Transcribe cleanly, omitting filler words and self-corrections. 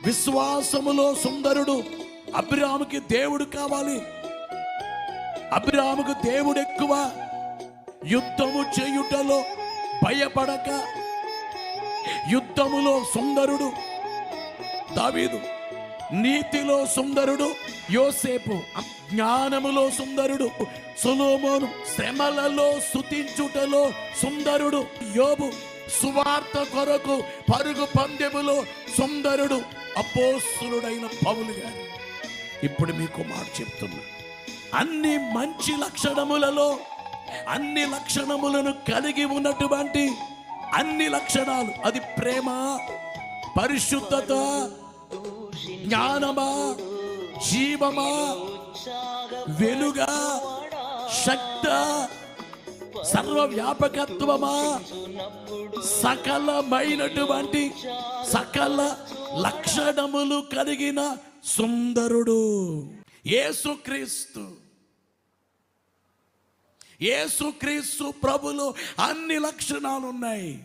విశ్వాసములో సుందరుడు. అబ్రాహాముకి దేవుడు కావాలి. అబ్రాహాముకు దేవుడు ఎక్కువ. యుద్ధము చేయుటలో భయపడక యుద్ధములో సుందరుడు దావీదు, నీతిలో సుందరుడు యోసేపు, జ్ఞానములో సుందరుడు సొలొమోను, శ్రమలలో స్తుతించుటలో సుందరుడు యోబు, సువార్త కొరకు పరుగు పందెములో సుందరుడు అపోస్తలుడైన పౌలు గారు. ఇప్పుడు మీకు మాట చెప్తున్నా, అన్ని మంచి లక్షణములలో అన్ని లక్షణములను కలిగి ఉన్నటువంటి అన్ని లక్షణాలు, అది ప్రేమ, పరిశుద్ధత, జ్ఞానమా, జీవమా, వెలుగా, శక్త, సర్వవ్యాపకత్వమా, సకలమైనటువంటి సకల లక్షణములు కలిగిన సుందరుడు యేసుక్రీస్తు. యేసుక్రీస్తు ప్రభులో అన్ని లక్షణాలు ఉన్నాయి.